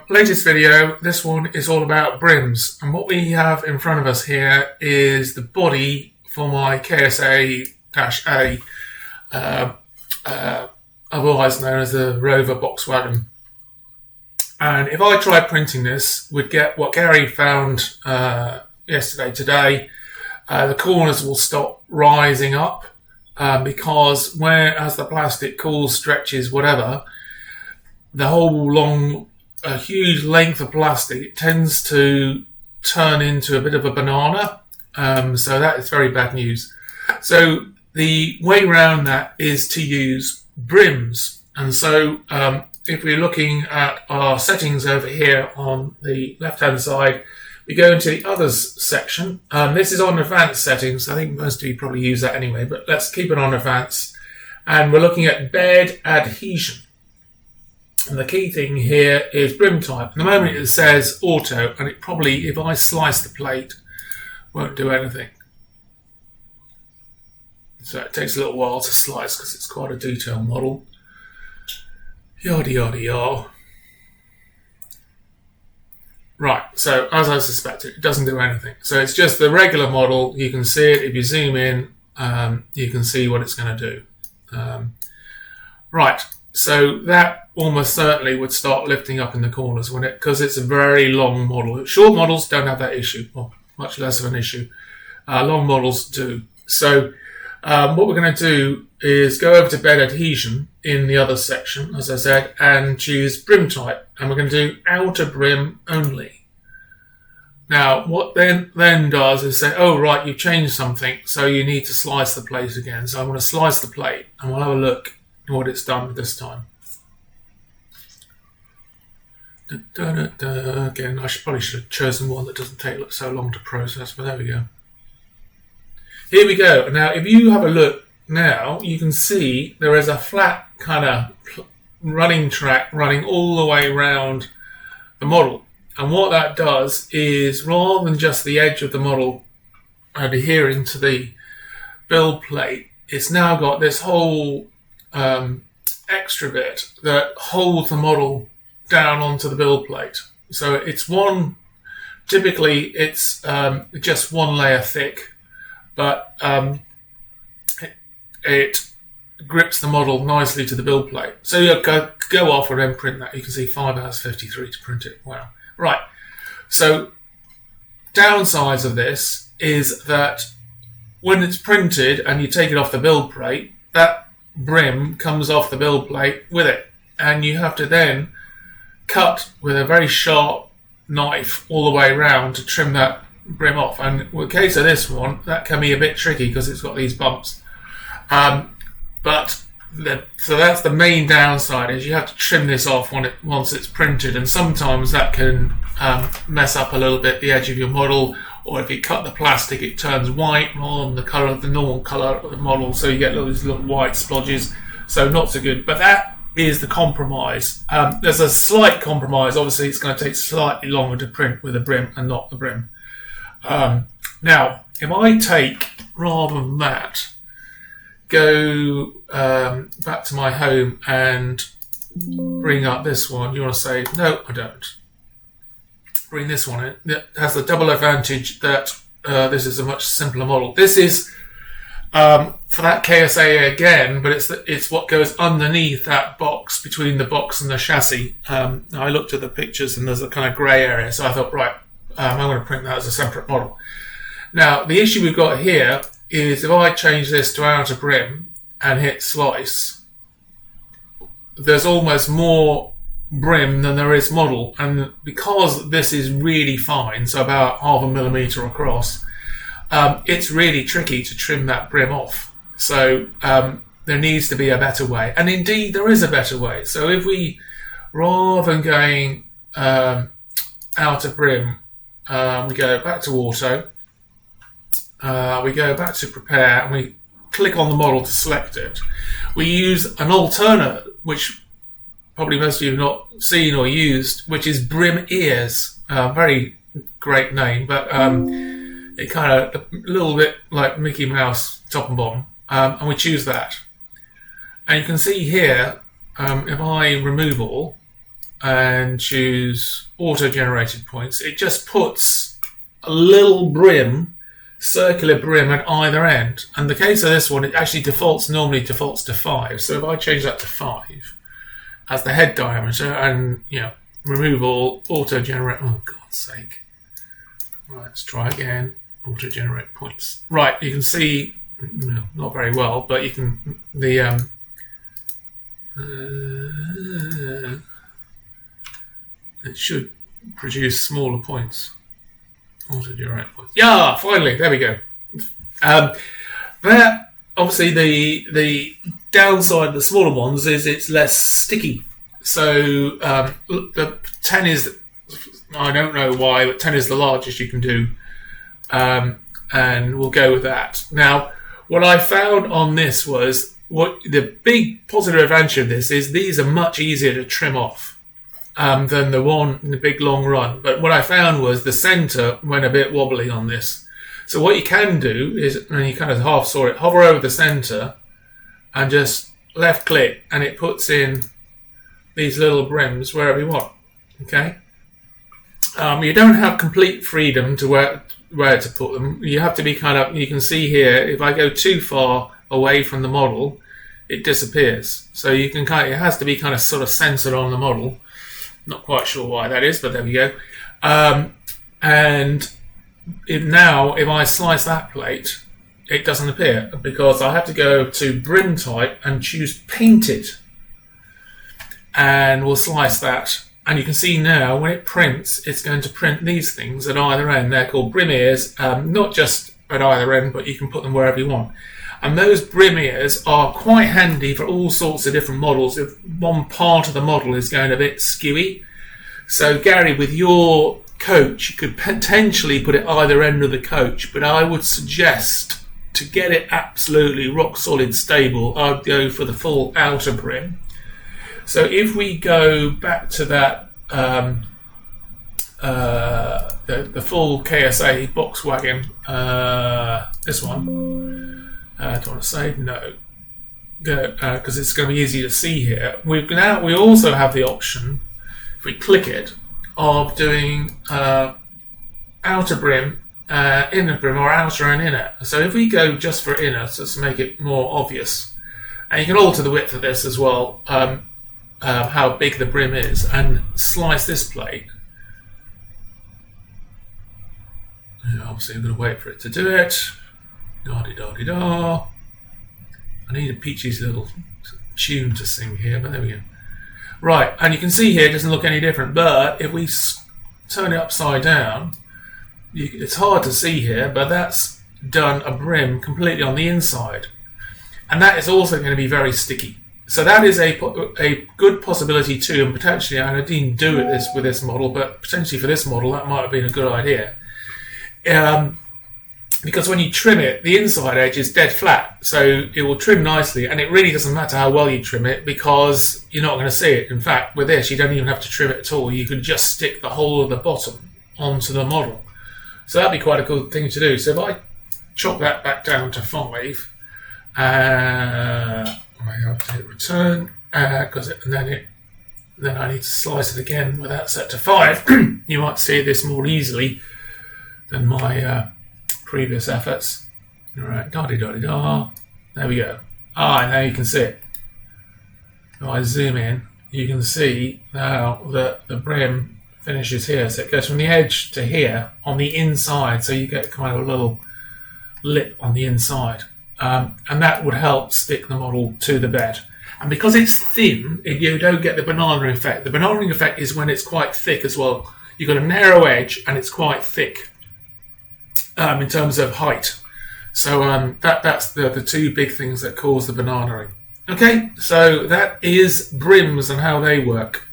Latest video, this one is all about brims, and what we have in front of us here is the body for my KSA-A, otherwise known as the Rover box wagon. And if I tried printing this, we'd get what Gary found today. The corners will stop rising up because as the plastic cools, stretches, whatever, the whole a huge length of plastic tends to turn into a bit of a banana. So that is very bad news. So the way around that is to use brims. And so if we're looking at our settings over here on the left-hand side, we go into the others section. This is on advanced settings. I think most of you probably use that anyway, but let's keep it on advanced. And we're looking at bed adhesion. And the key thing here is brim type. At the moment it says auto, and it probably, if I slice the plate, won't do anything. So it takes a little while to slice because it's quite a detailed model. Yada yada yada. Right, so as I suspected, it doesn't do anything. So it's just the regular model. You can see it if you zoom in. You can see what it's going to do. Right, so that almost certainly would start lifting up in the corners because it's a very long model. Short models don't have that issue, or much less of an issue. Long models do. So what we're going to do is go over to bed adhesion in the other section, as I said, and choose brim type. And we're going to do outer brim only. Now, what then does is say, oh, right, you've changed something, so you need to slice the plate again. So I'm going to slice the plate, and we'll have a look at what it's done this time. Again, I probably should have chosen one that doesn't take so long to process, but there we go. Here we go. Now, if you have a look now, you can see there is a flat kind of running track running all the way around the model. And what that does is, rather than just the edge of the model adhering to the build plate, it's now got this whole extra bit that holds the model down onto the build plate. So it's typically it's just one layer thick, but it grips the model nicely to the build plate. So you go off and then print that. You can see 5 hours 53 to print it. Wow. Right. So downsides of this is that when it's printed and you take it off the build plate, that brim comes off the build plate with it, and you have to then cut with a very sharp knife all the way around to trim that brim off. And in the case of this one, that can be a bit tricky because it's got these bumps. So that's the main downside, is you have to trim this off once it's printed, and sometimes that can mess up a little bit the edge of your model, or if you cut the plastic it turns white rather than the normal colour of the model, so you get these little white splodges, so not so good. But that is the compromise. There's a slight compromise. Obviously it's going to take slightly longer to print with a brim and not the brim. Now if I take, rather than that, go back to my home and bring up this one, you want to say, no, I don't. Bring this one in. It has the double advantage that this is a much simpler model. This is for that KSA again, but it's what goes underneath that box, between the box and the chassis. I looked at the pictures and there's a kind of grey area, so I thought, right, I'm going to print that as a separate model. Now, the issue we've got here is if I change this to outer brim and hit slice, there's almost more brim than there is model, and because this is really fine, so about 0.5 millimeter across, it's really tricky to trim that brim off. So there needs to be a better way, and indeed there is a better way. So if we, rather than going outer brim, we go back to auto, we go back to prepare, and we click on the model to select it. We use an alternate, which probably most of you have not seen or used, which is brim ears. Very great name, but it kind of a little bit like Mickey Mouse top and bottom, and we choose that. And you can see here, if I remove all, and choose auto-generated points, it just puts a little brim, circular brim at either end. And the case of this one, it actually normally defaults to 5. So if I change that to 5 as the head diameter and, remove all auto-generate, oh God's sake. Right, let's try again. Auto-generate points. Right, you can see, not very well, but you can, it should produce smaller points. Auto-generate points. Yeah, finally, there we go. That, obviously, the downside of the smaller ones is it's less sticky. So the 10 is, I don't know why, but 10 is the largest you can do. And we'll go with that. Now, what I found on this was, what the big positive advantage of this is these are much easier to trim off than the one in the big long run. But what I found was the center went a bit wobbly on this. So what you can do is, and you kind of half saw it, hover over the center and just left click, and it puts in these little brims wherever you want. Okay. You don't have complete freedom to where to put them. You have to be you can see here, if I go too far away from the model, it disappears. So you can it has to be sort of centered on the model. Not quite sure why that is, but there we go. And if I slice that plate, it doesn't appear because I have to go to brim type and choose painted. And we'll slice that. And you can see now when it prints, it's going to print these things at either end. They're called brim ears, not just at either end, but you can put them wherever you want. And those brim ears are quite handy for all sorts of different models. If one part of the model is going a bit skewy. So Gary, with your coach, you could potentially put it either end of the coach, but I would suggest to get it absolutely rock solid stable, I'd go for the full outer brim. So if we go back to that, the full KSA box wagon, this one, do I want to save? No, because it's going to be easy to see here. We also have the option, if we click it, of doing outer brim, inner brim, or outer and inner. So if we go just for inner, just to make it more obvious, and you can alter the width of this as well. How big the brim is, and slice this plate. Obviously I'm going to wait for it to do it. Da-di-da-di-da. I need a Peachy's little tune to sing here, but there we go. Right, and you can see here it doesn't look any different, but if we turn it upside down, it's hard to see here, but that's done a brim completely on the inside. And that is also going to be very sticky. So that is a good possibility too, and potentially, and I didn't do it with this model, but potentially for this model that might have been a good idea. Because when you trim it, the inside edge is dead flat, so it will trim nicely, and it really doesn't matter how well you trim it because you're not going to see it. In fact, with this, you don't even have to trim it at all. You can just stick the whole of the bottom onto the model. So that'd be quite a good thing to do. So if I chop that back down to 5, I have to hit return because then I need to slice it again with that set to 5. You might see this more easily than my previous efforts. All right, da-di-da-di-da. There we go. Now you can see it. If I zoom in, you can see now that the brim finishes here. So it goes from the edge to here on the inside. So you get kind of a little lip on the inside. And that would help stick the model to the bed. And because it's thin, you don't get the banana effect. The banana effect is when it's quite thick as well. You've got a narrow edge and it's quite thick in terms of height. So that's the two big things that cause the banana. Okay, so that is brims and how they work.